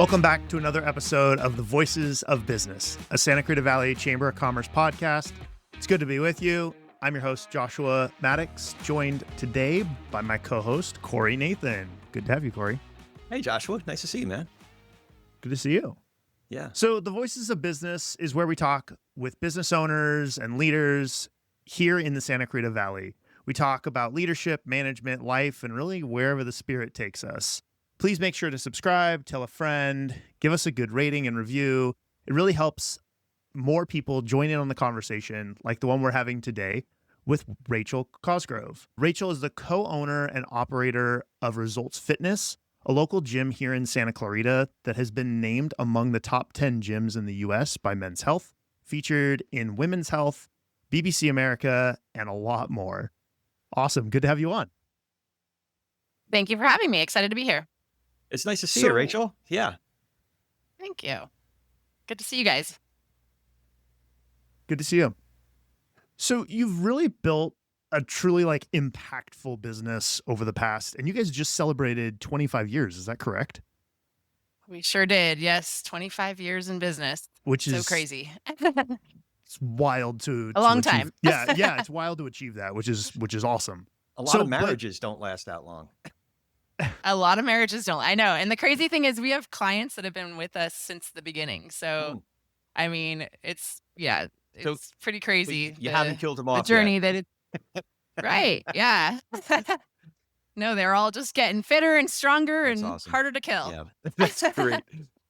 Welcome back to another episode of The Voices of Business, a Santa Clarita Valley Chamber of Commerce podcast. It's good to be with you. I'm your host, Joshua Maddox, joined today by my co-host, Corey Nathan. Good to have you, Corey. Hey, Joshua. Nice to see you, man. Good to see you. Yeah. So The Voices of Business is where we talk with business owners and leaders here in the Santa Clarita Valley. We talk about leadership, management, life, and really wherever the spirit takes us. Please make sure to subscribe, tell a friend, give us a good rating and review. It really helps more people join in on the conversation like the one we're having today with Rachel Cosgrove. Rachel is the co-owner and operator of Results Fitness, a local gym here in Santa Clarita that has been named among the top 10 gyms in the U.S. by Men's Health, featured in Women's Health, BBC America, and a lot more. Awesome. Good to have you on. Thank you for having me. Excited to be here. It's nice to see you, Rachel. Yeah. Thank you. Good to see you guys. Good to see you. So you've really built a truly impactful business over the past, and you guys just celebrated 25 years. Is that correct? We sure did. Yes. 25 years in business. Which is so crazy. It's wild to a long achieve. time. Yeah. It's wild to achieve that, which is awesome. A lot of marriages don't last that long. A lot of marriages don't. I know. And the crazy thing is we have clients that have been with us since the beginning. So, I mean, it's pretty crazy. You haven't killed them off the journey yet. that it, right. Yeah. No, they're all just getting fitter and stronger That's and awesome. harder to kill. Yeah, that's great.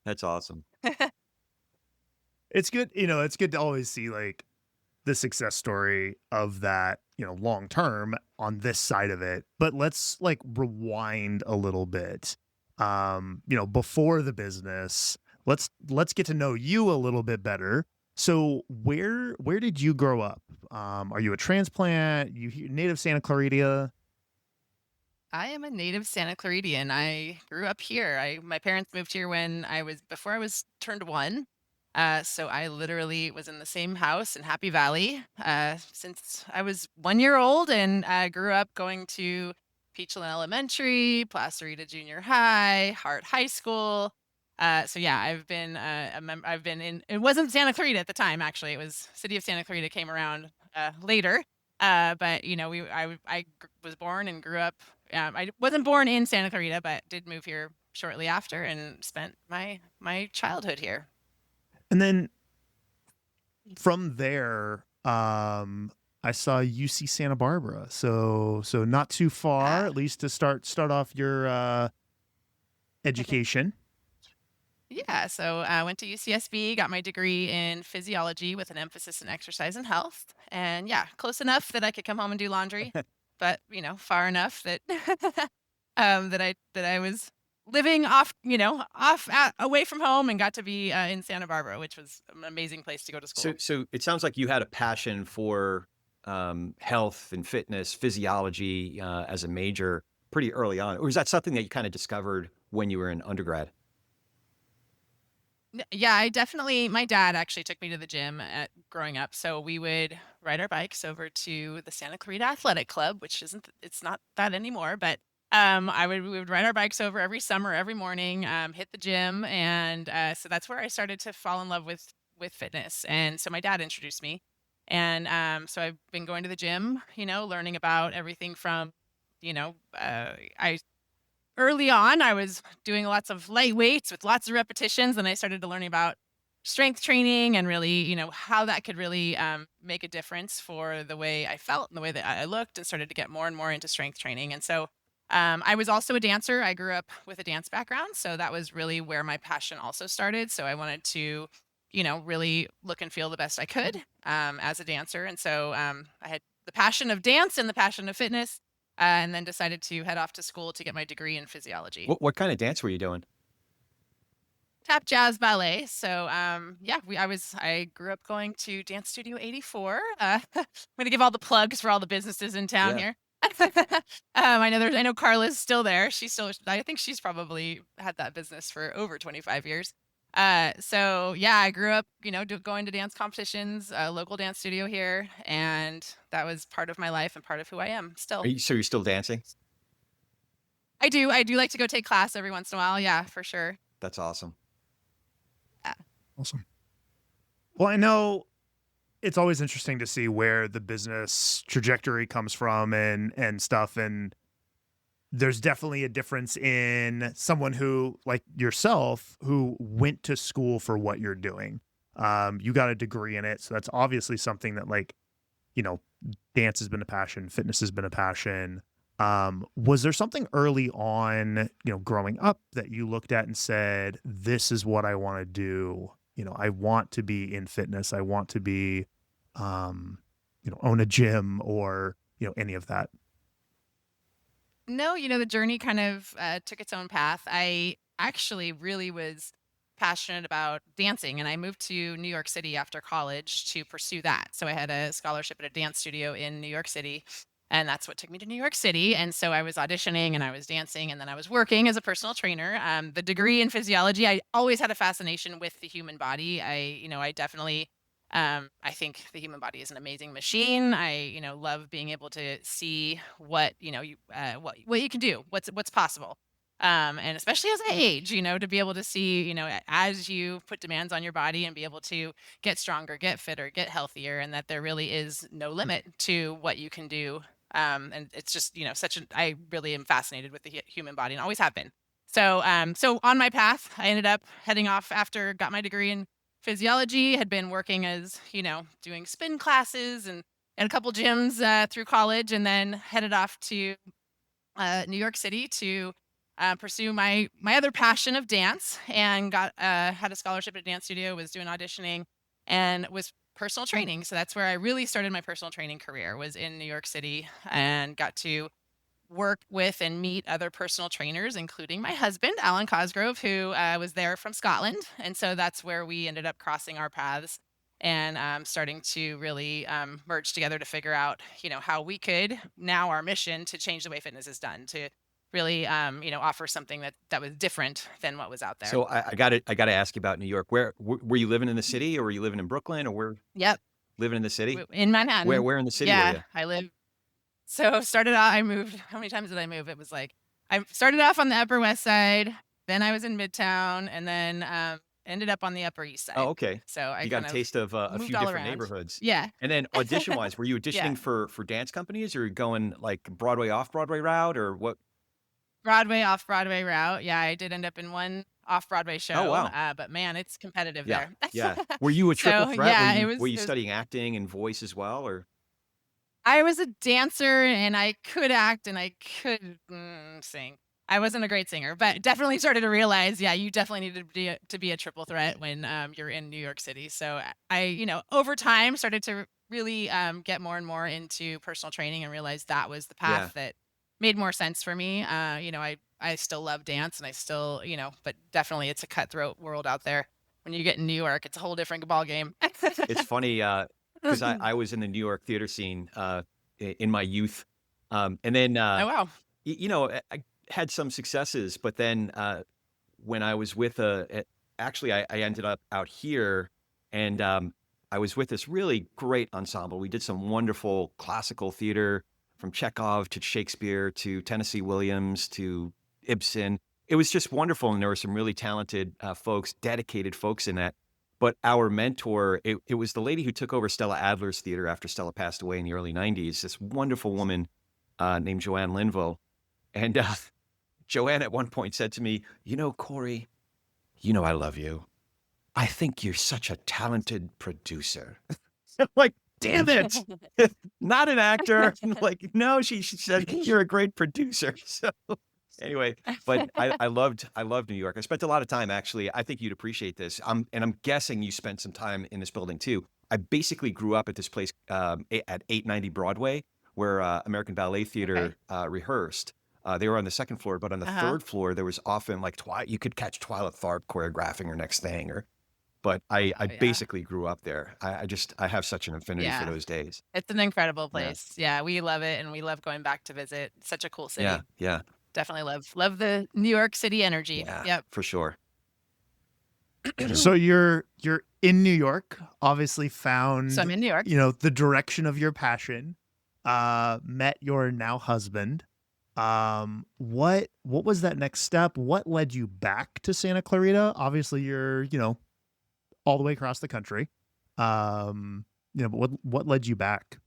That's awesome. It's good. It's good to always see the success story of that, long term on this side of it. But let's rewind a little bit. Before the business, let's get to know you a little bit better. So where did you grow up? Are you a transplant? You native Santa Clarita? I am a native Santa Claritian. I grew up here. My parents moved here before I was turned one. So I literally was in the same house in Happy Valley since I was 1 year old, and I grew up going to Peachland Elementary, Placerita Junior High, Hart High School. So yeah, I've been I've been in. It wasn't Santa Clarita at the time, actually. It was City of Santa Clarita came around later. But I was born and grew up. I wasn't born in Santa Clarita, but did move here shortly after and spent my childhood here. And then from there, I saw UC Santa Barbara. So not too far, at least to start off your education. Yeah, so I went to UCSB, got my degree in physiology with an emphasis in exercise and health. And yeah, close enough that I could come home and do laundry, but far enough that that I was living away from home and got to be in Santa Barbara, which was an amazing place to go to school. So it sounds like you had a passion for health and fitness, physiology as a major pretty early on. Or was that something that you kind of discovered when you were in undergrad? Yeah, my dad actually took me to the gym growing up. So we would ride our bikes over to the Santa Clarita Athletic Club, it's not that anymore, but we would ride our bikes over every summer, every morning, hit the gym. And so that's where I started to fall in love with fitness. And so my dad introduced me. And so I've been going to the gym, learning about everything from, early on, I was doing lots of light weights with lots of repetitions. And I started to learn about strength training and really, how that could really make a difference for the way I felt and the way that I looked, and started to get more and more into strength training. And so I was also a dancer. I grew up with a dance background. So that was really where my passion also started. So I wanted to, really look and feel the best I could as a dancer. And so I had the passion of dance and the passion of fitness, and then decided to head off to school to get my degree in physiology. What kind of dance were you doing? Tap, jazz, ballet. So I grew up going to Dance Studio 84. I'm going to give all the plugs for all the businesses in town here. I know Carla's still there. I think she's probably had that business for over 25 years. So yeah, I grew up, going to dance competitions, local dance studio here, and that was part of my life and part of who I am still. So you're still dancing? I do like to go take class every once in a while. Yeah, for sure. That's awesome. Awesome. Well, I know it's always interesting to see where the business trajectory comes from and stuff. And there's definitely a difference in someone who, like yourself, who went to school for what you're doing. You got a degree in it. So that's obviously something that, like, you know, dance has been a passion, fitness has been a passion. Was there something early on, growing up that you looked at and said, this is what I want to do? I want to be in fitness. I want to be, own a gym or, any of that. No, the journey kind of took its own path. I actually really was passionate about dancing, and I moved to New York City after college to pursue that. So I had a scholarship at a dance studio in New York City, and that's what took me to New York City. And so I was auditioning and I was dancing, and then I was working as a personal trainer. The degree in physiology, I always had a fascination with the human body. I definitely. I think the human body is an amazing machine. I, love being able to see what, what you can do, what's possible. And especially as I age, to be able to see, as you put demands on your body and be able to get stronger, get fitter, get healthier, and that there really is no limit to what you can do. And it's just, I really am fascinated with the human body and always have been. So on my path, I ended up heading off after got my degree in physiology, had been working as, doing spin classes and a couple gyms through college, and then headed off to New York City to pursue my other passion of dance, and got had a scholarship at a dance studio, was doing auditioning, and was personal training. So that's where I really started my personal training career, was in New York City, and got to work with and meet other personal trainers, including my husband, Alan Cosgrove, who was there from Scotland. And so that's where we ended up crossing our paths and starting to really merge together to figure out, how we could, now our mission to change the way fitness is done, to really, offer something that was different than what was out there. So I got to ask you about New York. Where were you living in the city, or were you living in Brooklyn, or where Yep. living in the city? In Manhattan. Where in the city were Yeah, you? I live. So started out, I moved. How many times did I move? It was like I started off on the Upper West Side, then I was in Midtown, and then ended up on the Upper East Oh, Side. okay. So I You got kind a of taste of a moved few all different around. neighborhoods. Yeah. And then audition wise, were you Yeah. auditioning for dance companies, or going like Broadway off Broadway route, or what? Broadway, off Broadway route. Yeah, I did end up in one off Broadway Oh, show, wow. but man, it's competitive Yeah. there. Yeah. Were you a triple So threat? yeah, Were you it was studying acting and voice as well, or? I was a dancer, and I could act, and I could sing. I wasn't a great singer, but definitely started to realize, yeah, you definitely need to be a triple threat when you're in New York City. So I, over time started to really get more and more into personal training, and realized that was the Yeah. path that made more sense for me. I still love dance, and I still, but definitely it's a cutthroat world out there. When you get in New York, it's a whole different ball game. It's funny, because I was in the New York theater scene in my youth. And then, Oh wow. I had some successes, but then when I was with actually, I ended up out here, and I was with this really great ensemble. We did some wonderful classical theater, from Chekhov to Shakespeare to Tennessee Williams to Ibsen. It was just wonderful, and there were some really talented folks, dedicated folks in that. But our mentor, it was the lady who took over Stella Adler's theater after Stella passed away in the early 90s, this wonderful woman named Joanne Linville. And Joanne at one point said to me, Corey, I love you. I think you're such a talented producer. I'm like, damn it. Not an actor. Like, no, she said, you're a great producer. So anyway, but I loved New York. I spent a lot of time, actually. I think you'd appreciate this. And I'm guessing you spent some time in this building too. I basically grew up at this place at 890 Broadway, where American Ballet Theater rehearsed. They were on the second floor, but on the Uh-huh. third floor, there was often like you could catch Twyla Tharp choreographing her next thing. But I Oh yeah. basically grew up there. I have such an affinity for Yeah. those days. It's an incredible Yeah. place. Yeah, we love it, and we love going back to visit. Such a cool Yeah. city. Yeah. Definitely love the New York City energy. Yeah. Yep. For sure. So you're in New York, obviously So found, I'm in New York. the direction of your passion, met your now husband. What was that next step? What led you back to Santa Clarita? Obviously you're, all the way across the country. But what led you back?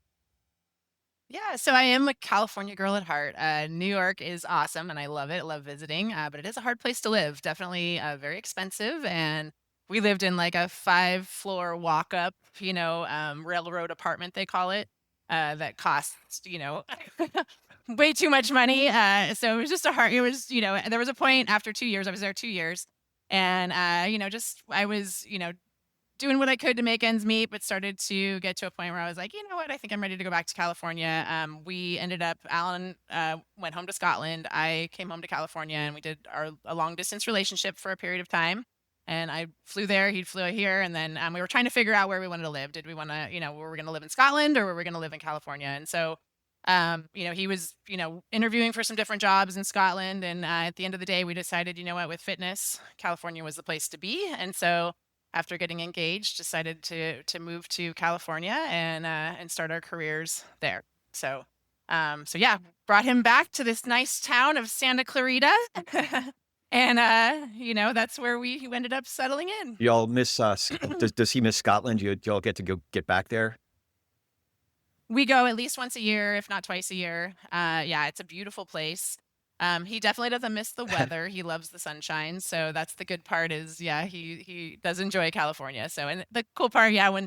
Yeah, so I am a California girl at heart. New York is awesome, and I love it. I love visiting, but it is a hard place to live. Definitely very expensive, and we lived in like a 5-floor walk-up, railroad apartment they call it, that costs, way too much money. So it was just a hard. It was, there was a point after 2 years. I was there 2 years, and just I was, doing what I could to make ends meet, but started to get to a point where I was like, you know what, I think I'm ready to go back to California. We ended up, Alan went home to Scotland. I came home to California, and we did a long distance relationship for a period of time. And I flew there, he flew here. And then we were trying to figure out where we wanted to live. Did we want to, were we going to live in Scotland, or were we going to live in California? And so, he was, interviewing for some different jobs in Scotland. And at the end of the day, we decided, you know what, with fitness, California was the place to be. And so, after getting engaged, decided to move to California and start our careers there. So yeah, brought him back to this nice town of Santa Clarita, and that's where we ended up settling in. Y'all miss does he miss Scotland? Y'all get to go get back there? We go at least once a year, if not twice a year. Yeah, it's a beautiful place. He definitely doesn't miss the weather. He loves the sunshine. So that's the good part is, yeah, he does enjoy California. So, and the cool part, yeah, when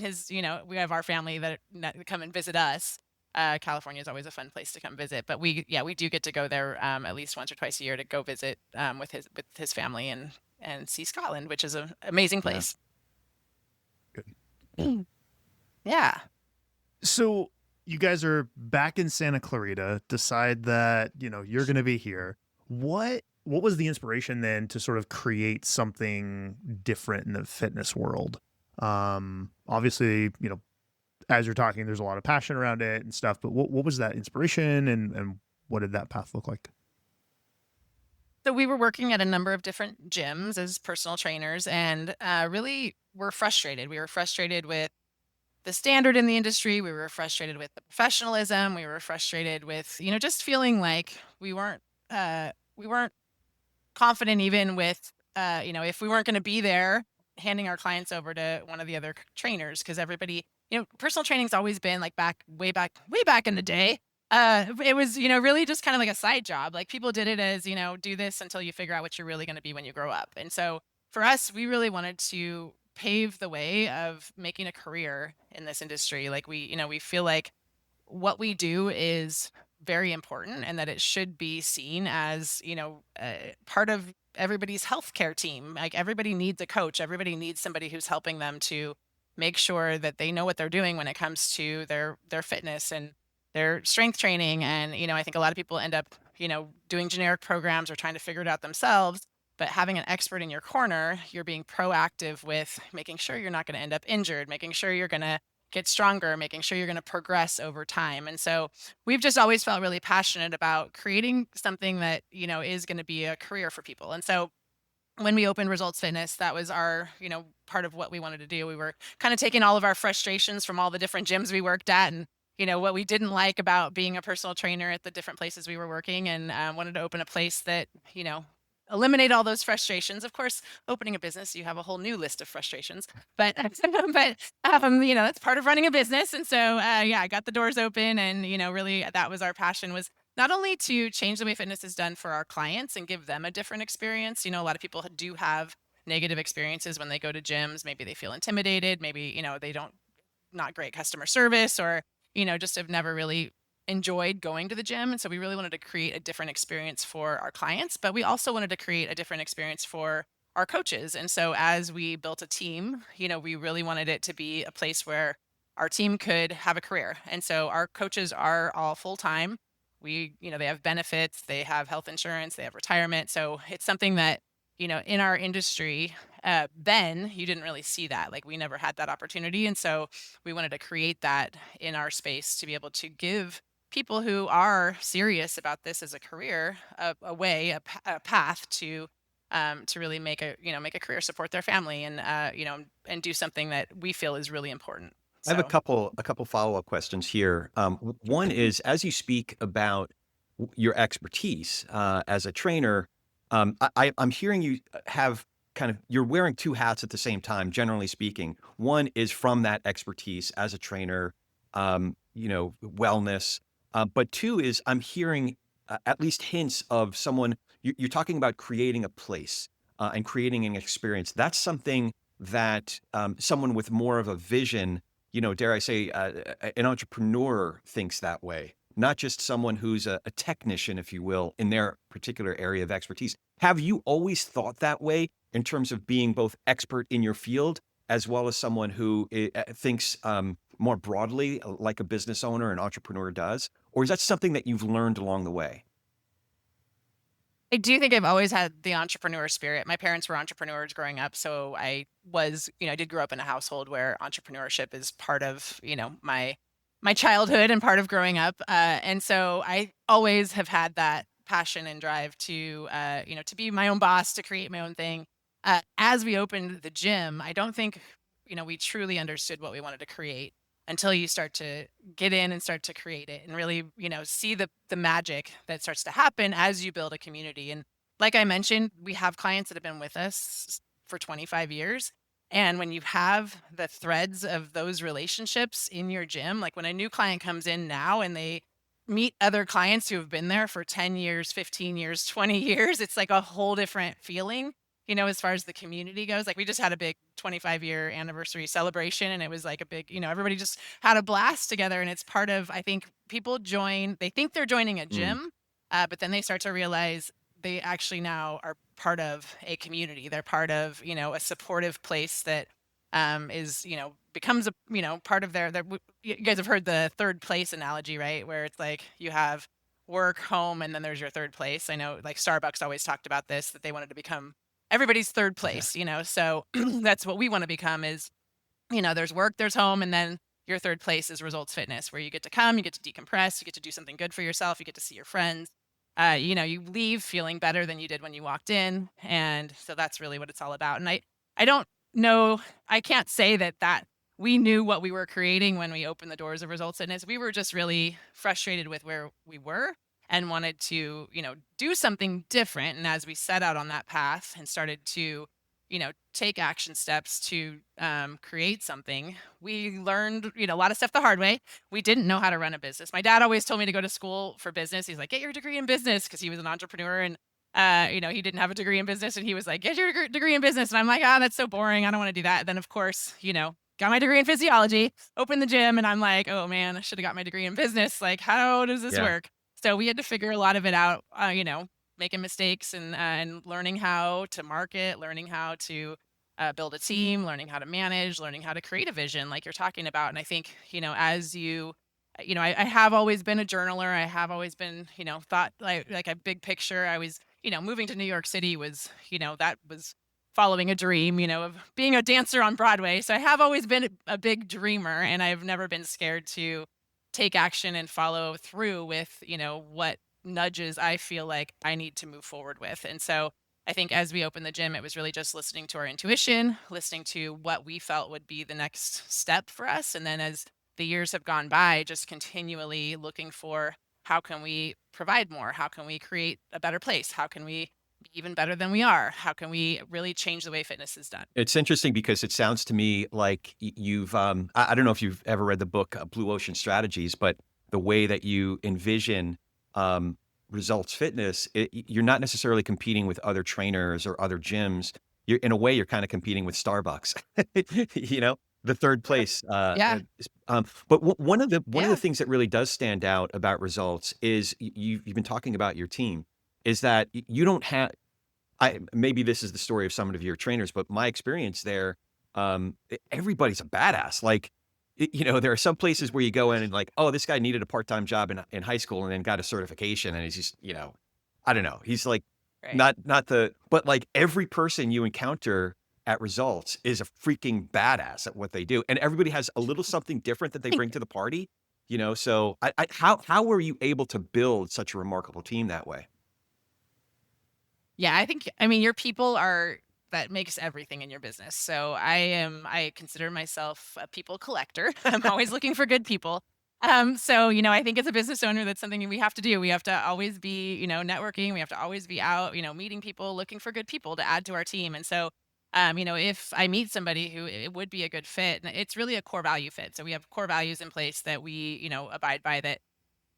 we have our family that come and visit us, California is always a fun place to come visit. But we do get to go there, at least once or twice a year to go visit, with his family and see Scotland, which is an amazing place. Good. Yeah. So you guys are back in Santa Clarita, decide that, you're going to be here. What was the inspiration then to sort of create something different in the fitness world? Obviously, as you're talking, there's a lot of passion around it and stuff, but what was that inspiration and what did that path look like? So we were working at a number of different gyms as personal trainers, and really were frustrated. We were frustrated with the standard in the industry. We were frustrated with the professionalism. We were frustrated with, just feeling like we weren't confident even with, if we weren't going to be there handing our clients over to one of the other trainers, because everybody, personal training's always been like way back in the day. It was, really just kind of like a side job. Like people did it as, do this until you figure out what you're really going to be when you grow up. And so for us, we really wanted to pave the way of making a career in this industry. Like we feel like what we do is very important, and that it should be seen as, part of everybody's healthcare team. Like everybody needs a coach. Everybody needs somebody who's helping them to make sure that they know what they're doing when it comes to their fitness and their strength training. And, I think a lot of people end up, doing generic programs or trying to figure it out themselves. But having an expert in your corner, you're being proactive with making sure you're not going to end up injured, making sure you're going to get stronger, making sure you're going to progress over time. And so we've just always felt really passionate about creating something that, is going to be a career for people. And so when we opened Results Fitness, that was our, part of what we wanted to do. We were kind of taking all of our frustrations from all the different gyms we worked at and, what we didn't like about being a personal trainer at the different places we were working, and wanted to open a place that, eliminate all those frustrations. Of course, opening a business, you have a whole new list of frustrations, but that's part of running a business. And so, I got the doors open, and, really that was our passion, was not only to change the way fitness is done for our clients and give them a different experience. A lot of people do have negative experiences when they go to gyms. Maybe they feel intimidated. Maybe, they don't, not great customer service, or, just have never really enjoyed going to the gym. And so we really wanted to create a different experience for our clients, but we also wanted to create a different experience for our coaches. And so as we built a team, we really wanted it to be a place where our team could have a career. And so our coaches are all full-time. They have benefits, they have health insurance, they have retirement. So it's something that, in our industry, then you didn't really see that. Like we never had that opportunity. And so we wanted to create that in our space to be able to give people who are serious about this as a career, a path to really make a career, support their family, and and do something that we feel is really important. I have a couple follow-up questions here. One is, as you speak about your expertise as a trainer, I'm hearing you have you're wearing two hats at the same time, generally speaking. One is from that expertise as a trainer, wellness. But two is I'm hearing at least hints of someone, you're talking about creating a place and creating an experience. That's something that someone with more of a vision, dare I say, an entrepreneur thinks that way, not just someone who's a technician, if you will, in their particular area of expertise. Have you always thought that way in terms of being both expert in your field as well as someone who thinks more broadly like a business owner, an entrepreneur does? Or is that something that you've learned along the way? I do think I've always had the entrepreneur spirit. My parents were entrepreneurs growing up, so I did grow up in a household where entrepreneurship is part of, my childhood and part of growing up. And so I always have had that passion and drive to, to be my own boss, to create my own thing. As we opened the gym, I don't think, we truly understood what we wanted to create until you start to get in and start to create it and really, see the magic that starts to happen as you build a community. And like I mentioned, we have clients that have been with us for 25 years. And when you have the threads of those relationships in your gym, like when a new client comes in now and they meet other clients who have been there for 10 years, 15 years, 20 years, it's like a whole different feeling, as far as the community goes. Like we just had a big 25-year anniversary celebration and it was like a big, everybody just had a blast together. And it's part of, I think people join, they think they're joining a Mm. gym, but then they start to realize they actually now are part of a community. They're part of, a supportive place that is, becomes a, part of their, you guys have heard the third place analogy, right? Where it's like you have work, home, and then there's your third place. I know like Starbucks always talked about this, that they wanted to become everybody's third Yeah. place, so that's what we want to become is, there's work, there's home, and then your third place is results fitness, where you get to come, you get to decompress, you get to do something good for yourself, you get to see your friends. You leave feeling better than you did when you walked in. And so that's really what it's all about. And I don't know, I can't say that we knew what we were creating when we opened the doors of results fitness. We were just really frustrated with where we were and wanted to, do something different. And as we set out on that path and started to, take action steps to create something, we learned, a lot of stuff the hard way. We didn't know how to run a business. My dad always told me to go to school for business. He's like, get your degree in business, because he was an entrepreneur and, he didn't have a degree in business. And he was like, get your degree in business. And I'm like, that's so boring. I don't want to do that. And then, of course, got my degree in physiology, opened the gym, and I'm like, oh man, I should have got my degree in business. Like, how does this Yeah. work? So we had to figure a lot of it out, making mistakes and learning how to market, learning how to build a team, learning how to manage, learning how to create a vision like you're talking about. And I think, as I have always been a journaler. I have always been, thought like a big picture. I was, moving to New York City was, that was following a dream, of being a dancer on Broadway. So I have always been a big dreamer, and I've never been scared to take action and follow through with, what nudges I feel like I need to move forward with. And so I think as we opened the gym, it was really just listening to our intuition, listening to what we felt would be the next step for us. And then as the years have gone by, just continually looking for how can we provide more? How can we create a better place? How can we be even better than we are? How can we really change the way fitness is done? It's interesting because it sounds to me like you've, I don't know if you've ever read the book Blue Ocean Strategies, but the way that you envision results fitness, you're not necessarily competing with other trainers or other gyms. In a way, you're kind of competing with Starbucks, the third place. Yeah. But one of the Yeah. things that really does stand out about results is you've been talking about your team, is that you don't have, maybe this is the story of some of your trainers, but my experience there, everybody's a badass. Like, there are some places where you go in and like, oh, this guy needed a part-time job in high school and then got a certification, and he's just, I don't know. He's like, Right. but like every person you encounter at results is a freaking badass at what they do, and everybody has a little something different that they bring to the party. So how were you able to build such a remarkable team that way? Yeah, I mean, your people are that makes everything in your business. So I consider myself a people collector. I'm always looking for good people. So, I think as a business owner, that's something we have to do. We have to always be, networking. We have to always be out, meeting people, looking for good people to add to our team. And so If I meet somebody who it would be a good fit, and it's really a core value fit. So we have core values in place that we, abide by, that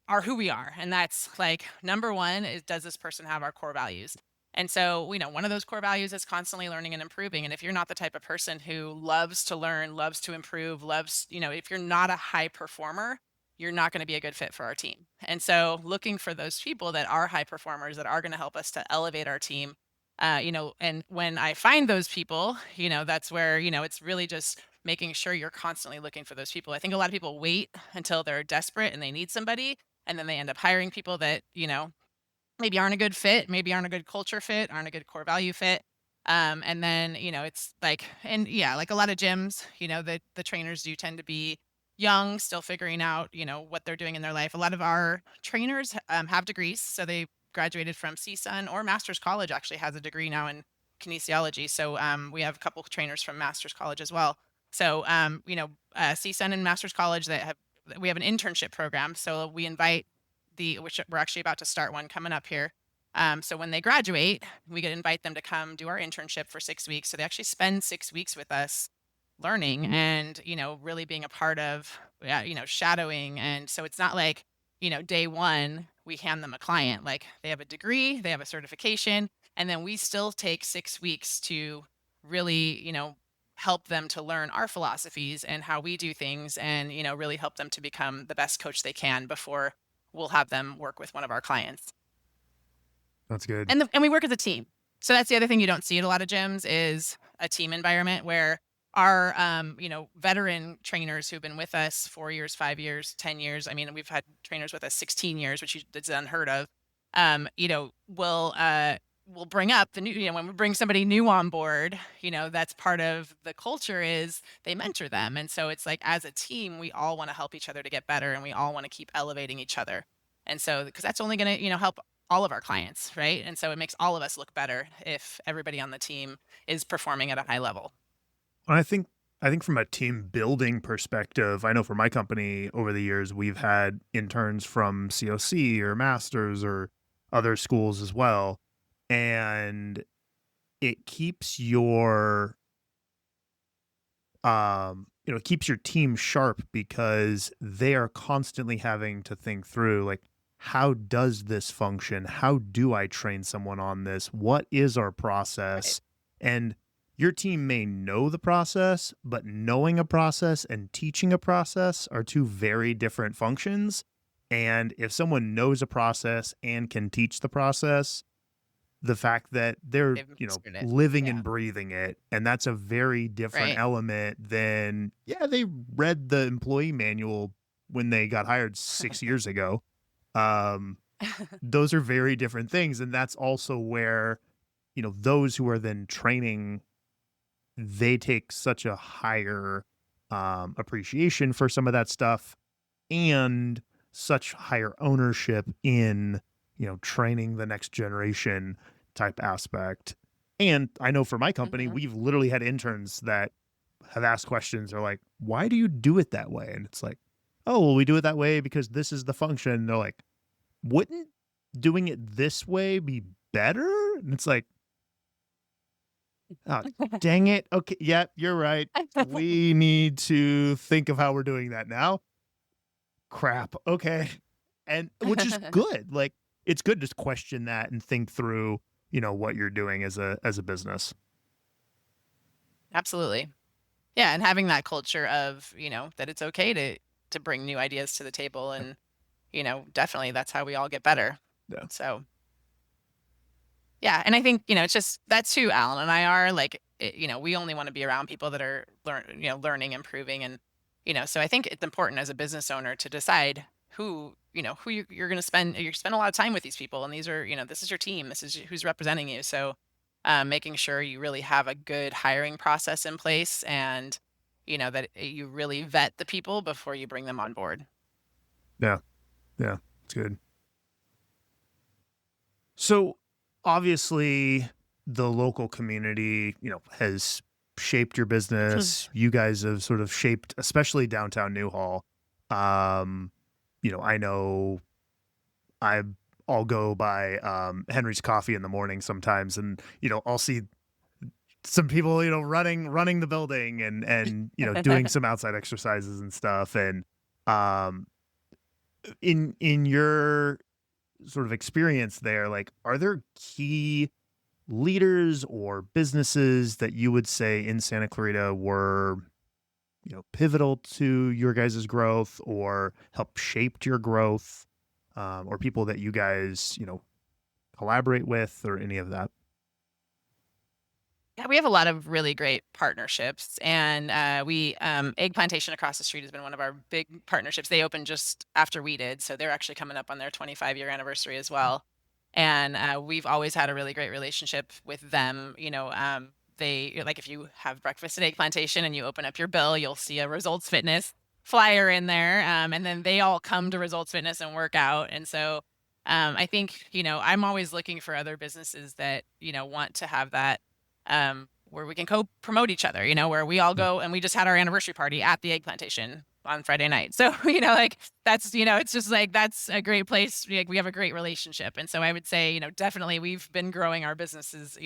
are who we are. And that's like number one is, does this person have our core values? And so, one of those core values is constantly learning and improving. And if you're not the type of person who loves to learn, loves to improve, if you're not a high performer, you're not going to be a good fit for our team. And so, looking for those people that are high performers that are going to help us to elevate our team. And when I find those people, that's where, it's really just making sure you're constantly looking for those people. I think a lot of people wait until they're desperate and they need somebody, and then they end up hiring people that, maybe aren't a good fit, maybe aren't a good culture fit, aren't a good core value fit. And then, it's like, and yeah, like a lot of gyms, the trainers do tend to be young, still figuring out, what they're doing in their life. A lot of our trainers have degrees. So they graduated from CSUN, or Master's College actually has a degree now in kinesiology. So we have a couple of trainers from Master's College as well. So, CSUN and Master's College, we have an internship program. So we invite which we're actually about to start one coming up here. So when they graduate, we get invite them to come do our internship for 6 weeks. So they actually spend 6 weeks with us learning and, really being a part of, yeah, shadowing. And so it's not like, day one, we hand them a client. Like, they have a degree, they have a certification, and then we still take 6 weeks to really, help them to learn our philosophies and how we do things, and, really help them to become the best coach they can before we'll have them work with one of our clients. That's good. And we work as a team. So that's the other thing you don't see at a lot of gyms, is a team environment where our, veteran trainers who've been with us 4 years, 5 years, 10 years. I mean, we've had trainers with us 16 years, which is unheard of. We'll bring up the new, when we bring somebody new on board, that's part of the culture, is they mentor them. And so it's like, as a team, we all want to help each other to get better, and we all want to keep elevating each other. And so, because that's only going to, help all of our clients, right? And so it makes all of us look better if everybody on the team is performing at a high level. I think from a team building perspective, I know for my company over the years, we've had interns from COC or masters or other schools as well. And it keeps keeps your team sharp, because they are constantly having to think through, like, how does this function? How do I train someone on this? What is our Right. process? And your team may know the process, but knowing a process and teaching a process are two very different functions. And if someone knows a process and can teach the process, the fact that they're, They've mastered it. living Yeah. and breathing it, and that's a very different Right. element than, yeah, they read the employee manual when they got hired 6 years ago. Um, those are very different things. And that's also where, those who are then training, they take such a higher appreciation for some of that stuff, and such higher ownership in, training the next generation type aspect. And I know for my company, Hmm. we've literally had interns that have asked questions. They're like, why do you do it that way? And it's like, oh, well, we do it that way because this is the function. And they're like, wouldn't doing it this way be better? And it's like, oh, dang it. Okay. Yeah, you're right. We need to think of how we're doing that now. Crap. Okay. And which is good. Like, it's good to question that and think through, what you're doing as a business. Absolutely. Yeah, and having that culture of, that it's okay to bring new ideas to the table, and, definitely that's how we all get better. Yeah. So, yeah, and I think, it's just that's who Alan and I are. Like, we only want to be around people that are learning, improving, and, so I think it's important as a business owner to decide who you're going to spend. You spend a lot of time with these people, and these are, this is your team, this is who's representing you. So, making sure you really have a good hiring process in place, and, that you really vet the people before you bring them on board. Yeah. Yeah. It's good. So obviously the local community, has shaped your business. You guys have sort of shaped, especially downtown Newhall. Um, I know I I'll go by Henry's Coffee in the morning sometimes, and I'll see some people, running the building and doing some outside exercises and stuff. And um, in your sort of experience there, like, are there key leaders or businesses that you would say in Santa Clarita were, pivotal to your guys' growth or helped shaped your growth, or people that you guys, collaborate with or any of that? Yeah, we have a lot of really great partnerships, and Egg Plantation across the street has been one of our big partnerships. They opened just after we did, so they're actually coming up on their 25-year anniversary as well. And we've always had a really great relationship with them. They like if you have breakfast at Egg Plantation and you open up your bill, you'll see a Results Fitness flyer in there, and then they all come to Results Fitness and work out. And so I think I'm always looking for other businesses that want to have that where we can co-promote each other, where we all Yeah. go, and we just had our anniversary party at the Egg Plantation on Friday night. So, like that's, it's just like, that's a great place. Like, we have a great relationship. And so I would say, definitely we've been growing our businesses,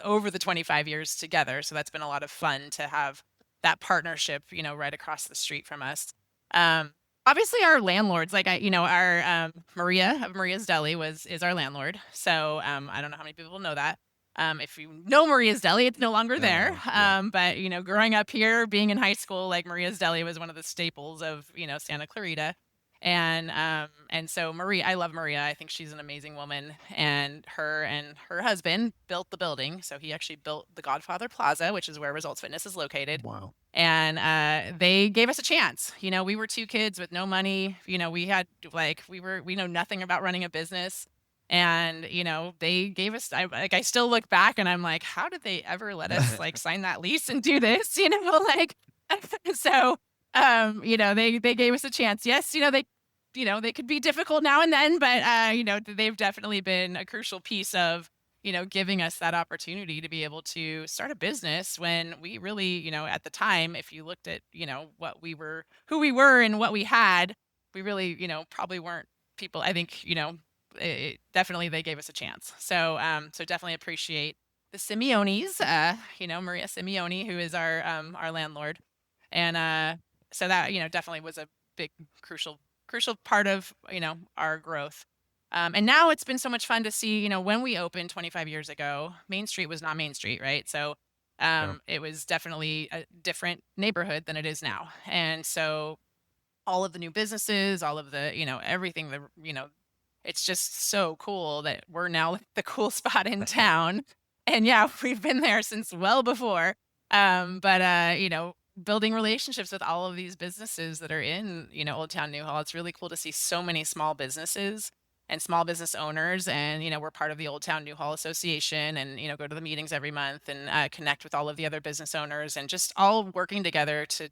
over the 25 years together. So that's been a lot of fun to have that partnership, right across the street from us. Obviously our landlords, like our Maria of Maria's Deli is our landlord. So I don't know how many people know that. If you know Maria's Deli, it's no longer there. Yeah. But growing up here, being in high school, like Maria's Deli was one of the staples of Santa Clarita, and so Maria, I love Maria. I think she's an amazing woman, and her husband built the building. So he actually built the Godfather Plaza, which is where Results Fitness is located. Wow. And they gave us a chance. We were two kids with no money. We had we know nothing about running a business. And, they gave us, I still look back and I'm like, how did they ever let us sign that lease and do this? So, they gave us a chance. Yes. They could be difficult now and then, but, they've definitely been a crucial piece of, giving us that opportunity to be able to start a business when we really, at the time, if you looked at, who we were and what we had, we really, probably weren't people. I think, definitely they gave us a chance. So definitely appreciate the Simeones, Maria Simeone, who is our landlord. And so that, definitely was a big, crucial part of, our growth. And now it's been so much fun to see, when we opened 25 years ago, Main Street was not Main Street, right? So Yeah. it was definitely a different neighborhood than it is now. And so all of the new businesses, all of the, everything, it's just so cool that we're now the cool spot in town. And yeah, we've been there since well before. But building relationships with all of these businesses that are in, Old Town Newhall. It's really cool to see so many small businesses and small business owners. And, we're part of the Old Town Newhall Association and, go to the meetings every month and connect with all of the other business owners and just all working together to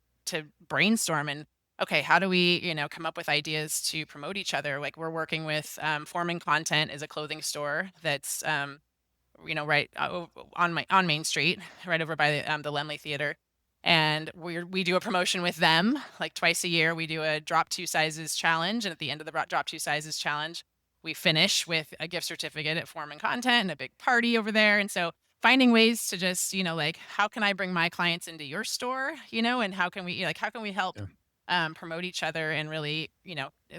brainstorm and, okay, how do we, come up with ideas to promote each other? Like we're working with Forming Content is a clothing store that's, right on Main Street, right over by the Lemley Theater. And we do a promotion with them like twice a year. We do a drop 2 sizes challenge. And at the end of the drop 2 sizes challenge, we finish with a gift certificate at Forming Content and a big party over there. And so finding ways to just, how can I bring my clients into your store, and how can we help promote each other and really,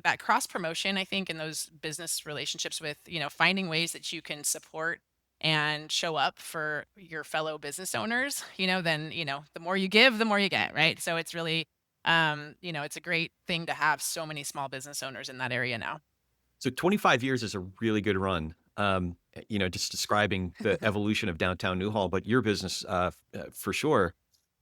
that cross promotion, I think, in those business relationships with, finding ways that you can support and show up for your fellow business owners, then, the more you give, the more you get. Right. So it's really, it's a great thing to have so many small business owners in that area now. So 25 years is a really good run. Just describing the evolution of downtown Newhall, but your business, for sure.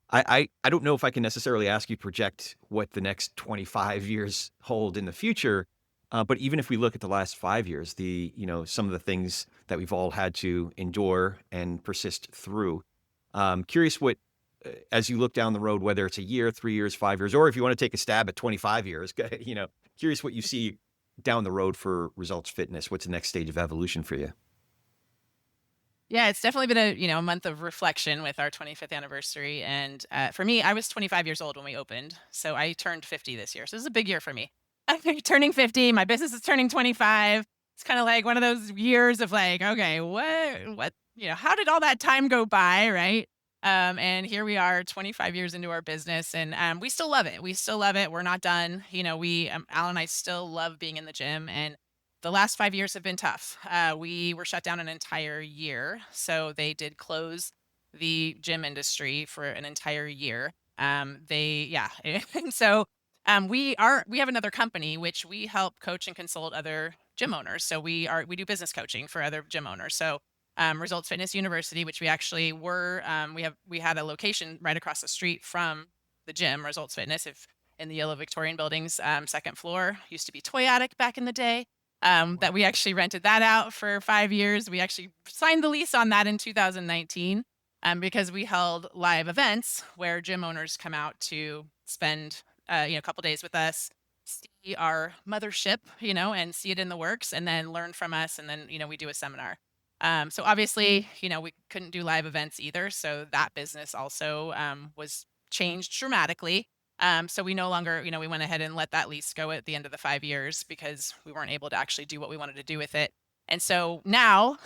I don't know if I can necessarily ask you project what the next 25 years hold in the future. But even if we look at the last 5 years, some of the things that we've all had to endure and persist through. Curious what, as you look down the road, whether it's a year, 3 years, 5 years, or if you want to take a stab at 25 years, curious what you see down the road for Results Fitness. What's the next stage of evolution for you? Yeah, it's definitely been a month of reflection with our 25th anniversary. And for me, I was 25 years old when we opened. So I turned 50 this year. So this is a big year for me. I'm turning 50. My business is turning 25. it's kind of like one of those years of like, okay, what, how did all that time go by, right? And here we are 25 years into our business, and we still love it. We still love it. We're not done. Alan and I still love being in the gym, and the last 5 years have been tough. We were shut down an entire year, so they did close the gym industry for an entire year. Yeah, and so we have another company which we help coach and consult other gym owners. So we do business coaching for other gym owners. So Results Fitness University, which we actually we had a location right across the street from the gym, Results Fitness, if in the yellow Victorian buildings, second floor, used to be Toy Attic back in the day. That we actually rented that out for 5 years. We actually signed the lease on that in 2019 because we held live events where gym owners come out to spend a couple days with us, see our mothership, and see it in the works, and then learn from us, and then we do a seminar. So obviously, we couldn't do live events either, so that business also was changed dramatically. So we no longer, we went ahead and let that lease go at the end of the 5 years because we weren't able to actually do what we wanted to do with it. And so now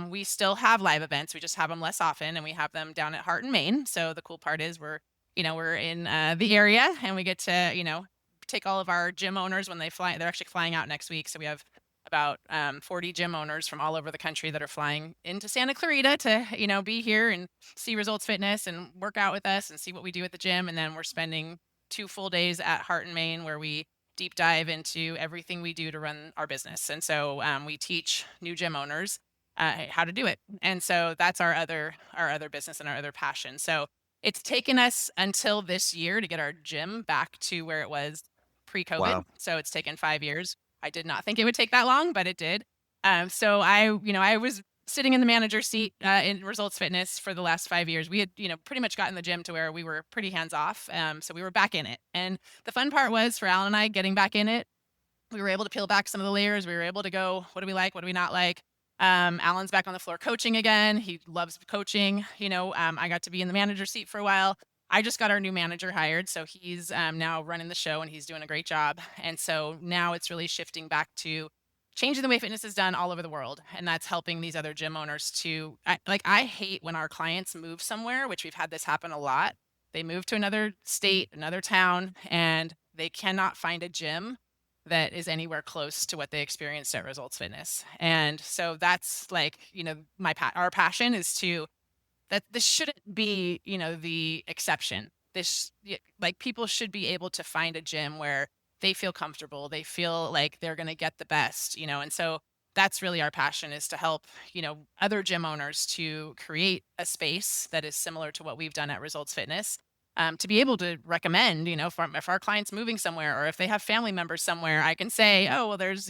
we still have live events. We just have them less often, and we have them down at Heart and Main. So the cool part is we're in the area, and we get to, take all of our gym owners when they fly. They're actually flying out next week. So we have about 40 gym owners from all over the country that are flying into Santa Clarita to, be here and see Results Fitness and work out with us and see what we do at the gym. And then we're spending 2 full days at Heart and Main where we deep dive into everything we do to run our business. And so we teach new gym owners how to do it. And so that's our other business and our other passion. So it's taken us until this year to get our gym back to where it was pre-COVID. Wow. So it's taken 5 years. I did not think it would take that long, but it did. So I was sitting in the manager seat in Results Fitness for the last 5 years. We had, pretty much gotten the gym to where we were pretty hands off. So we were back in it. And the fun part was for Alan and I getting back in it, we were able to peel back some of the layers. We were able to go, what do we like? What do we not like? Alan's back on the floor coaching again. He loves coaching. I got to be in the manager seat for a while. I just got our new manager hired. So he's now running the show and he's doing a great job. And so now it's really shifting back to changing the way fitness is done all over the world. And that's helping these other gym owners to, I hate when our clients move somewhere, which we've had this happen a lot. They move to another state, another town, and they cannot find a gym that is anywhere close to what they experienced at Results Fitness. And so that's like, our passion is that this shouldn't be, the exception. People should be able to find a gym where they feel comfortable. They feel like they're going to get the best, and so that's really our passion, is to help, other gym owners to create a space that is similar to what we've done at Results Fitness. To be able to recommend, if our client's moving somewhere or if they have family members somewhere, I can say, oh, well, there's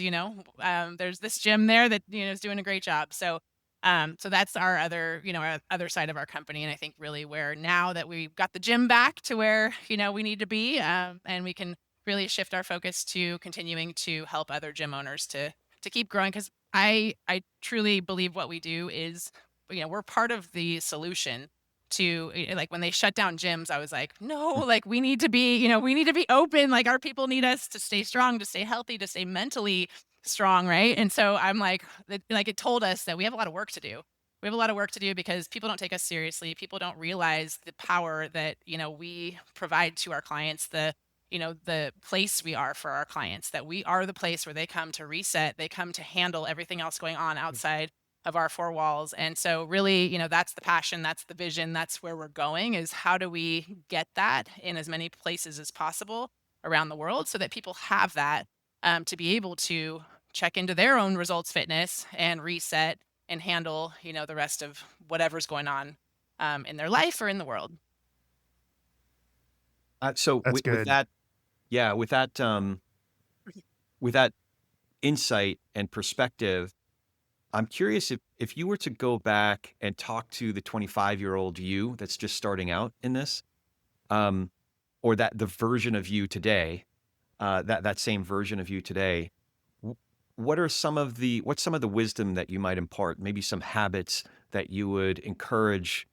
this gym there that, is doing a great job. So that's our other, our other side of our company. And I think really where now that we've got the gym back to where, we need to be, and we can really shift our focus to continuing to help other gym owners to keep growing. Cause I truly believe what we do is, we're part of the solution to, like, when they shut down gyms, I was like, no, like we need to be, we need to be open. Like our people need us to stay strong, to stay healthy, to stay mentally strong. Right. And so I'm like it told us that we have a lot of work to do. We have a lot of work to do because people don't take us seriously. People don't realize the power that, we provide to our clients, the place we are for our clients, that we are the place where they come to reset. They come to handle everything else going on outside of our 4 walls. And so really, that's the passion, that's the vision, that's where we're going, is how do we get that in as many places as possible around the world so that people have that to be able to check into their own Results Fitness and reset and handle, the rest of whatever's going on in their life or in the world. So That's with good. that, yeah, with that insight and perspective, I'm curious if you were to go back and talk to the 25-year-old you that's just starting out in this, or that the version of you today, that same version of you today, what's some of the wisdom that you might impart? Maybe some habits that you would encourage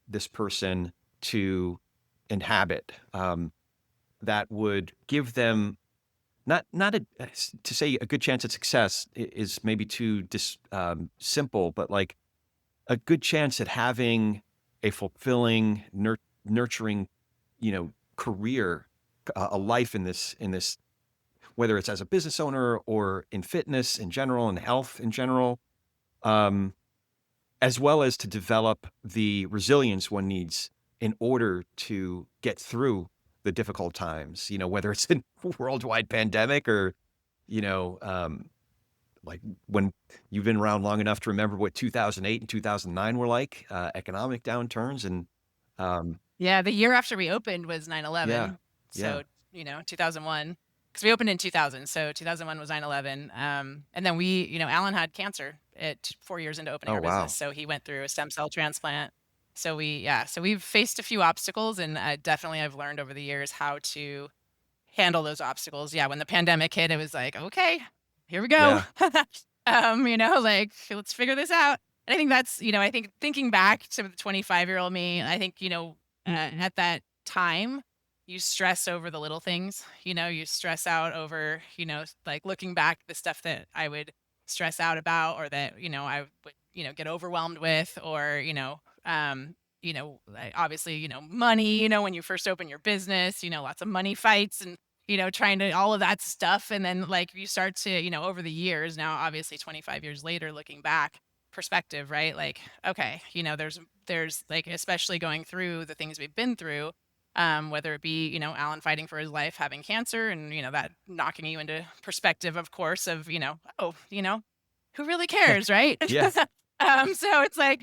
this person to inhabit, that would give them not to say a good chance at success is maybe too simple, but like a good chance at having a fulfilling, nurturing, career, a life in this, whether it's as a business owner or in fitness in general and health in general, um, as well as to develop the resilience one needs in order to get through the difficult times, whether it's a worldwide pandemic or, you know, um, like when you've been around long enough to remember what 2008 and 2009 were like, economic downturns. And Yeah, the year after we opened was yeah, 9/11. yeah. So, 2001, because we opened in 2000. So 2001 was 9/11. And then Alan had cancer at 4 years into opening Oh, our business. wow. So he went through a stem cell transplant. So we've faced a few obstacles, and definitely I've learned over the years how to handle those obstacles. Yeah, when the pandemic hit, it was like, okay, here we go. Yeah. Like, let's figure this out. And I think I think thinking back to the 25-year-old me, I think, at that time, you stress over the little things, you stress out over, like looking back, the stuff that I would stress out about, or that, I would, get overwhelmed with, or, obviously, money, when you first open your business, lots of money fights and, trying to all of that stuff. And then like you start to, over the years now, obviously 25 years later, looking back, perspective, right? Like, okay, there's like, especially going through the things we've been through, whether it be, Alan fighting for his life, having cancer, and, that knocking you into perspective, of course, of, oh, who really cares, right? Yeah. So it's like,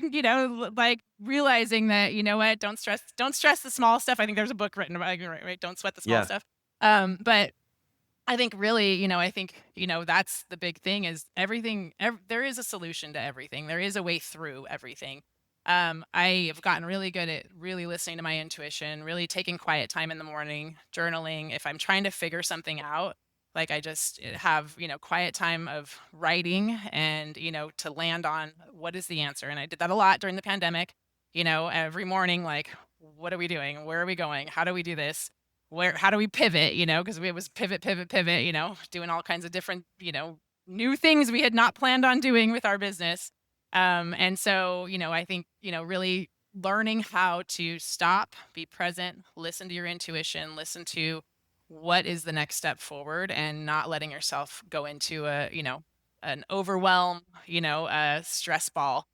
like realizing that, what, don't stress the small stuff. I think there's a book written about, right? Don't sweat the small Yeah. stuff. But I think really, that's the big thing is everything, there is a solution to everything. There is a way through everything. I have gotten really good at really listening to my intuition, really taking quiet time in the morning, journaling. If I'm trying to figure something out, like I just have, quiet time of writing and, to land on what is the answer. And I did that a lot during the pandemic, every morning, like, what are we doing? Where are we going? How do we do this? How do we pivot, because it was pivot, pivot, pivot, doing all kinds of different, new things we had not planned on doing with our business. And so, I think, really learning how to stop, be present, listen to your intuition, listen to what is the next step forward, and not letting yourself go into an overwhelm, a stress ball,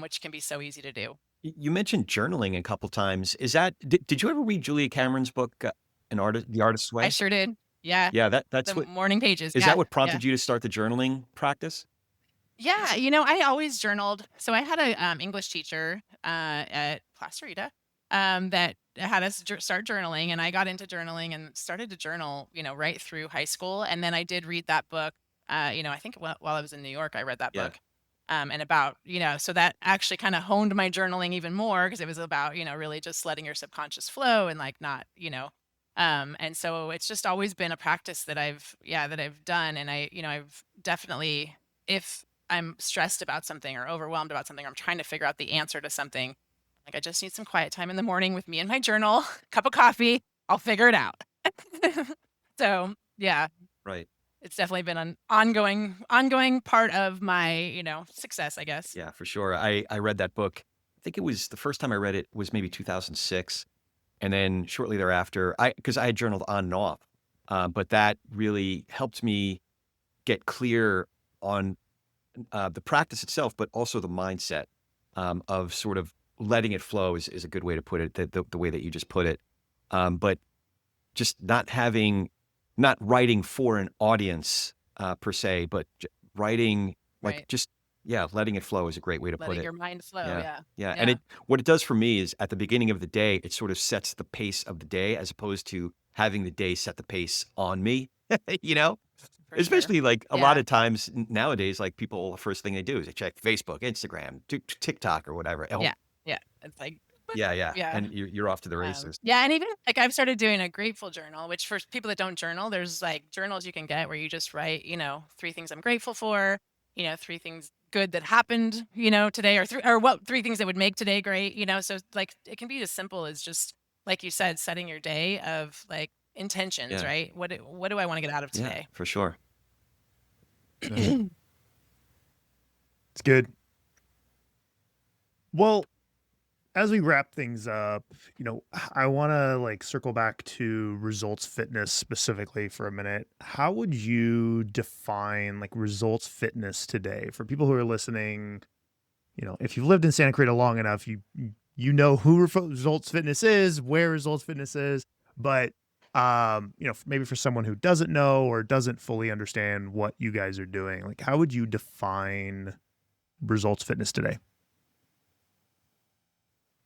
which can be so easy to do. You mentioned journaling a couple times. Did you ever read Julia Cameron's book, The Artist's I Way? sure did. Yeah. Yeah, that's The what morning pages. is Yeah. that what Yeah. prompted you to start the journaling practice? Yeah, I always journaled. So I had a English teacher at Santa Clarita that had us start journaling, and I got into journaling and started to journal, right through high school. And then I did read that book. I think while I was in New York, I read that Yeah. book. And about, so that actually kind of honed my journaling even more because it was about, really just letting your subconscious flow and like not, and so it's just always been a practice that I've done. And I've definitely, if I'm stressed about something or overwhelmed about something, or I'm trying to figure out the answer to something, like I just need some quiet time in the morning with me and my journal, cup of coffee, I'll figure it out. So yeah, Right. it's definitely been an ongoing part of my, success, I guess. Yeah, for sure. I read that book. I think it was the first time I read it was maybe 2006. And then shortly thereafter, because I had journaled on and off, but that really helped me get clear on the practice itself, but also the mindset of sort of letting it flow is a good way to put it, the way that you just put it. But just not writing for an audience per se, but writing like Right. just, yeah, letting it flow is a great way to put Letting it. your mind flow. Yeah. Yeah. Yeah. And what it does for me is at the beginning of the day, it sort of sets the pace of the day as opposed to having the day set the pace on me, you know? For sure. Especially like a lot Yeah. of times nowadays, like people, the first thing they do is they check Facebook, Instagram, TikTok or whatever. Oh, Yeah. Yeah. It's like, yeah, yeah. yeah. And you're off to the races. Yeah, and even like I've started doing a grateful journal, which for people that don't journal, there's like journals you can get where you just write, 3 things I'm grateful for, 3 things good that happened, today, or what 3 things that would make today great, so like it can be as simple as just like you said, setting your day of like intentions, Yeah. right? What do I want to get out of Yeah, today? for sure. Yeah, it's good. Well, as we wrap things up, I want to like circle back to results fitness specifically for a minute. How would you define like results fitness today for people who are listening? If you've lived in Santa Clarita long enough, you know who results fitness is, where results fitness is, but maybe for someone who doesn't know or doesn't fully understand what you guys are doing, like how would you define results fitness today?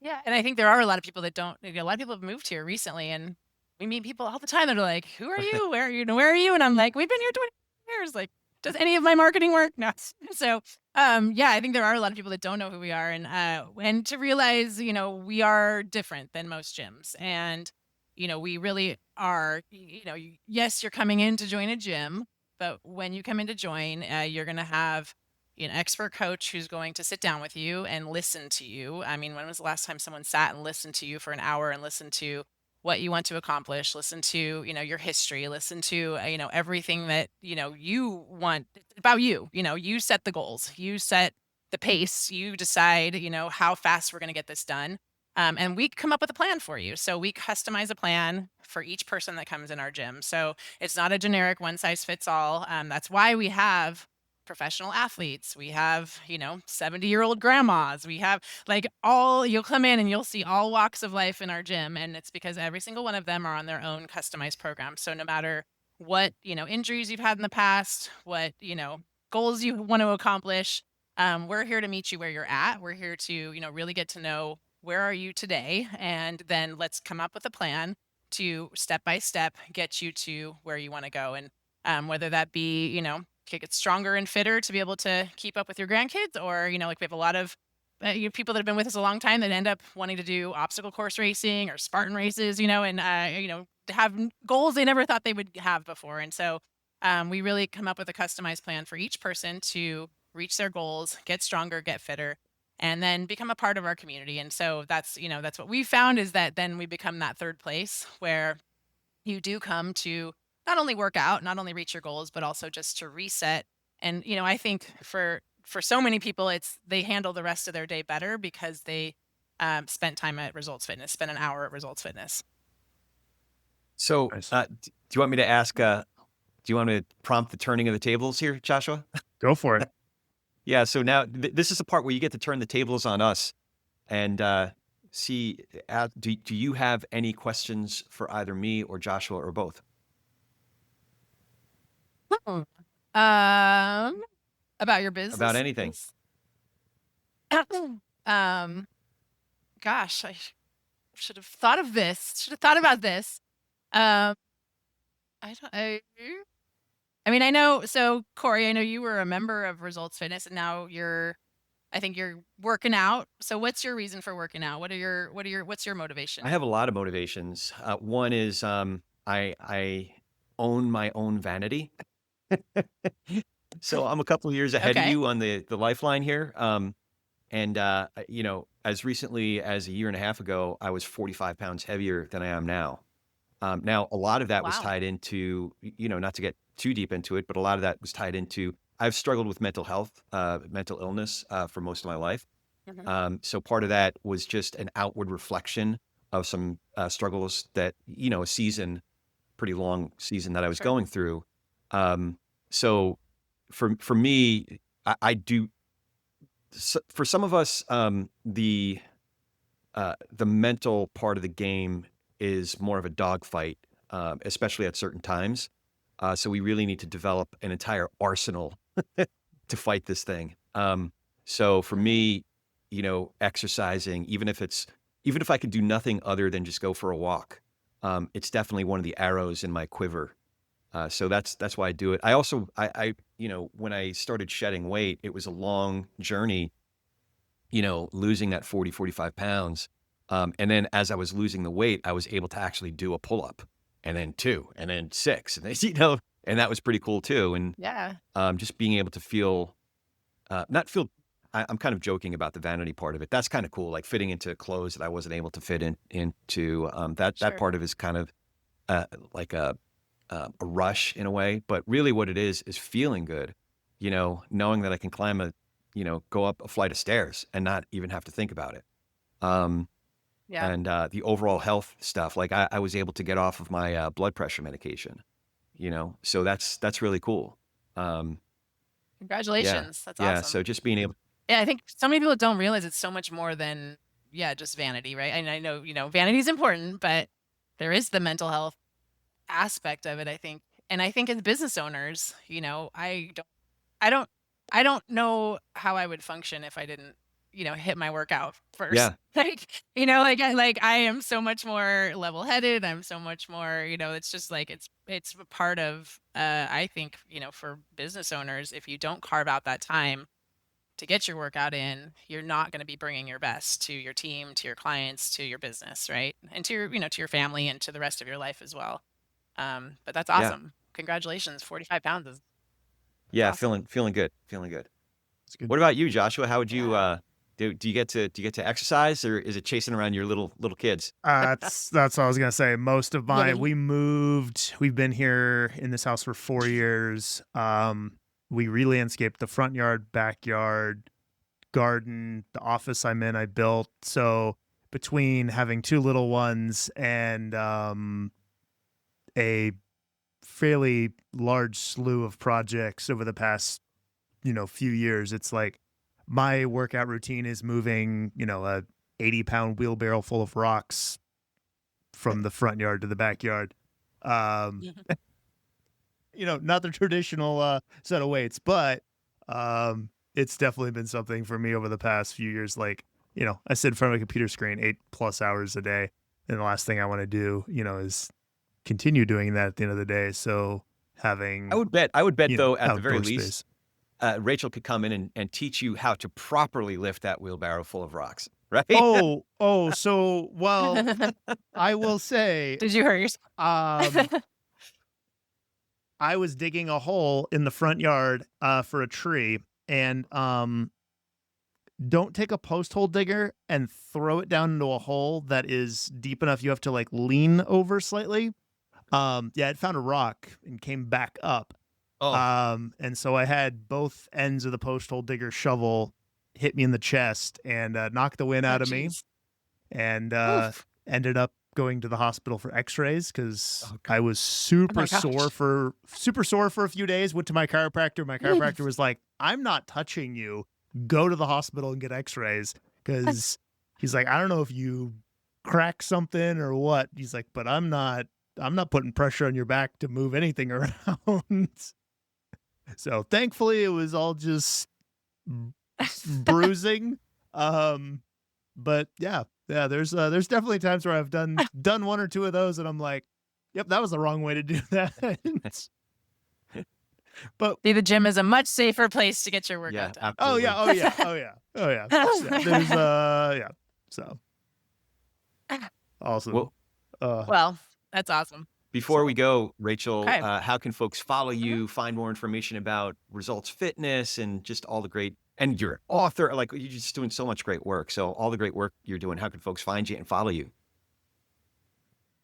Yeah, and I think there are a lot of people that don't. A lot of people have moved here recently, and we meet people all the time that are like, "Who are you? Where are you? Where are you?" And I'm like, "We've been here 20 years. Like, does any of my marketing work?" No. So, yeah, I think there are a lot of people that don't know who we are, and to realize, we are different than most gyms, and we really are. Yes, you're coming in to join a gym, but when you come in to join, you're gonna have an expert coach who's going to sit down with you and listen to you. I mean, when was the last time someone sat and listened to you for an hour and listened to what you want to accomplish, listen to, your history, listen to, everything that, you want about you. You set the goals, you set the pace, you decide, how fast we're going to get this done. And we come up with a plan for you. So we customize a plan for each person that comes in our gym. So it's not a generic one size fits all. That's why we have professional athletes. We have, 70-year-old grandmas. We have you'll come in and you'll see all walks of life in our gym. And it's because every single one of them are on their own customized program. So no matter what, injuries you've had in the past, what, goals you want to accomplish, we're here to meet you where you're at. We're here to, really get to know where are you today? And then let's come up with a plan to step by step get you to where you want to go. And whether that be, get stronger and fitter to be able to keep up with your grandkids, or like we have a lot of people that have been with us a long time that end up wanting to do obstacle course racing or Spartan races, and have goals they never thought they would have before. And so we really come up with a customized plan for each person to reach their goals, get stronger, get fitter, and then become a part of our community. And so that's what we found, is that then we become that third place where you do come to not only work out, not only reach your goals, but also just to reset. And I think for so many people, it's they handle the rest of their day better because they spent time at Results Fitness, spent an hour at Results Fitness. So, Nice. do you want me to ask? Do you want me to prompt the turning of the tables here, Joshua? Go for it. Yeah. So now this is the part where you get to turn the tables on us and see. Do you have any questions for either me or Joshua or both? Hmm. About your About business? anything? um, Gosh, I should have thought of this. Should have thought about this. Um, I don't. I mean, I know. So, Corey, I know you were a member of Results Fitness, and now I think you're working out. So, what's your reason for working out? What's your I motivation? have a lot of motivations. One is I own my own vanity. So I'm a couple of years ahead of Okay. you on the lifeline here. And as recently as a year and a half ago, I was 45 pounds heavier than I am now. Now, a lot of Oh, that was wow. tied into, not to get too deep into it, but a lot of that was tied into I've struggled with mental health, mental illness for most of my life. Mhm. So part of that was just an outward reflection of some struggles that, a season, pretty long season that I was Sure. going through. Um, so for me, I do. For some of us, the mental part of the game is more of a dogfight, especially at certain times. So we really need to develop an entire arsenal to fight this thing. So for Mhm. me, exercising, even if I could do nothing other than just go for a walk, it's definitely one of the arrows in my quiver. So that's why I do it. I also, when I started shedding weight, it was a long journey, losing that 40, 45 pounds. And then as I was losing the weight, I was able to actually do a pull up, and then two, and then six, and then, and that was pretty cool too. And Yeah. just being able to feel, not feel, I'm kind of joking about the vanity part of it. That's kind of cool, like fitting into clothes that I wasn't able to fit into. That Sure. part of it is kind of like a rush in a way, but really what it is feeling good, knowing that I can climb go up a flight of stairs and not even have to think about it. Um, Yeah. and the overall health stuff, like I was able to get off of my blood pressure medication, so that's really cool. Um, yeah, Congratulations. That's yeah. awesome. So just being able, Yeah, I think so many people don't realize it's so much more than, yeah, just vanity, right? And I know, vanity is important, but there is the mental health aspect of it, I think. And I think as business owners, I don't I don't know how I would function if I didn't, hit my workout first. yeah, Like, I am so much more level-headed. I'm so much more, it's just like it's a part of I think, for business owners, if you don't carve out that time to get your workout in, you're not going to be bringing your best to your team, to your clients, to your business, right? And to your, to your family and to the rest of your life as well. But that's yeah, awesome. Congratulations. 45 pounds is yeah. awesome. Feeling good, feeling good. It's good. What about you, Joshua? How would you Yeah. do you get to exercise, or is it chasing around your little kids? That's what I was gonna say. Most of my Living. we've been here in this house for 4 years. We re-landscaped the front yard, backyard, garden, the office I'm in, I built. So between having two little ones and a fairly large slew of projects over the past, few years, it's like my workout routine is moving, a 80-pound wheelbarrow full of rocks from the front yard to the backyard. Um, Mhm. not the traditional set of weights, but it's definitely been something for me over the past few years. Like, I sit in front of a computer screen 8+ hours a day, and the last thing I want to do, is continue doing that at the end of the day. So having, I would bet though, at the very outdoor least, space. Rachel could come in and teach you how to properly lift that wheelbarrow full of rocks, right? So, well, I will say, Did you hurt yourself? um, I was digging a hole in the front yard for a tree, and don't take a post hole digger and throw it down into a hole that is deep enough you have to like lean over slightly. Yeah, it found a rock and came back up. Oh, And so I had both ends of the post hole digger shovel hit me in the chest and knocked the wind Oh, out of me, jeez. and Oof. ended up going to the hospital for x-rays because oh, I was Oh my gosh. super sore for a few days. Went to my chiropractor. My chiropractor was like, I'm not touching you. Go to the hospital and get x-rays, because he's like, I don't know if you crack something or what. He's like, but I'm not putting pressure on your back to move anything around. So thankfully it was all just bruising. But yeah, there's definitely times where I've done one or two of those and I'm like, yep, that was the wrong way to do that. But See, the gym is a much safer place to get your yeah, workout done. oh absolutely. yeah, oh yeah, oh yeah, oh yeah. Yeah, there's yeah. So awesome. Well, Well, that's awesome. before So, we go, Rachel, okay. how can folks follow Mhm. you, find more information about Results Fitness and just all the great, and you're an author, like you're just doing so much great work. So all the great work you're doing, how can folks find you and follow you?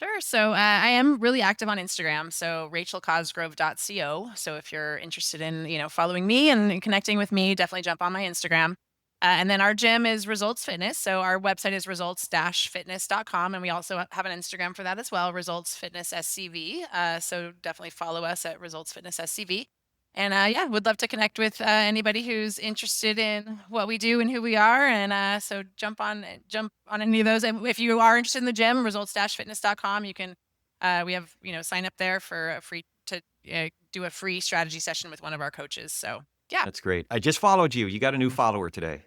Sure. So I am really active on Instagram. So rachelcosgrove.co. So if you're interested in, following me and connecting with me, definitely jump on my Instagram. And then our gym is Results Fitness. So our website is results-fitness.com. And we also have an Instagram for that as well, Results Fitness SCV. So definitely follow us at Results Fitness SCV. And yeah, would love to connect with anybody who's interested in what we do and who we are. And so jump on any of those. And if you are interested in the gym, results-fitness.com, you can we have, sign up there for a free to do a free strategy session with one of our coaches. So yeah. That's great. I just followed you. You got a new follower today.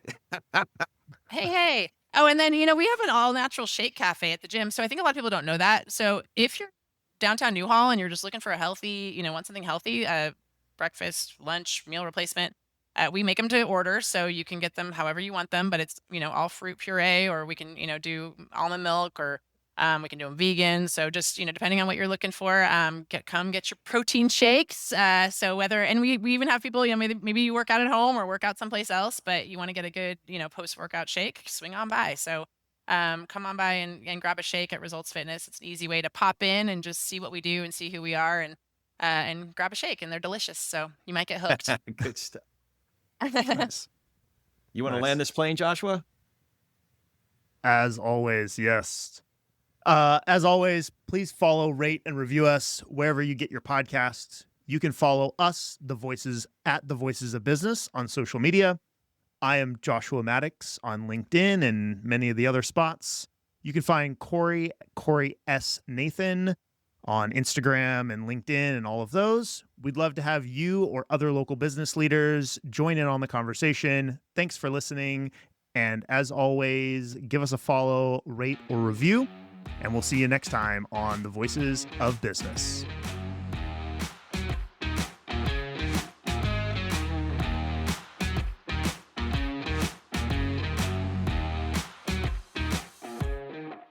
Hey, hey. Oh, and then, we have an all natural shake cafe at the gym. So I think a lot of people don't know that. So if you're downtown Newhall and you're just looking for a healthy, want something healthy, breakfast, lunch, meal replacement, we make them to order. So you can get them however you want them, but it's, all fruit puree, or we can, do almond milk, or we can do them vegan. So just, depending on what you're looking for, come get your protein shakes. So and we even have people, maybe you work out at home or work out someplace else, but you want to get a good, post workout shake, swing on by. So come on by and grab a shake at Results Fitness. It's an easy way to pop in and just see what we do and see who we are and grab a shake, and they're delicious. So you might get hooked. Good stuff. Nice. You want to Nice. land this plane, Joshua? As always, yes. As always, please follow, rate, and review us wherever you get your podcasts. You can follow us, The Voices, at The Voices of Business on social media. I am Joshua Maddox on LinkedIn and many of the other spots. You can find Corey S. Nathan on Instagram and LinkedIn and all of those. We'd love to have you or other local business leaders join in on the conversation. Thanks for listening. And as always, give us a follow, rate, or review. And we'll see you next time on The Voices of Business.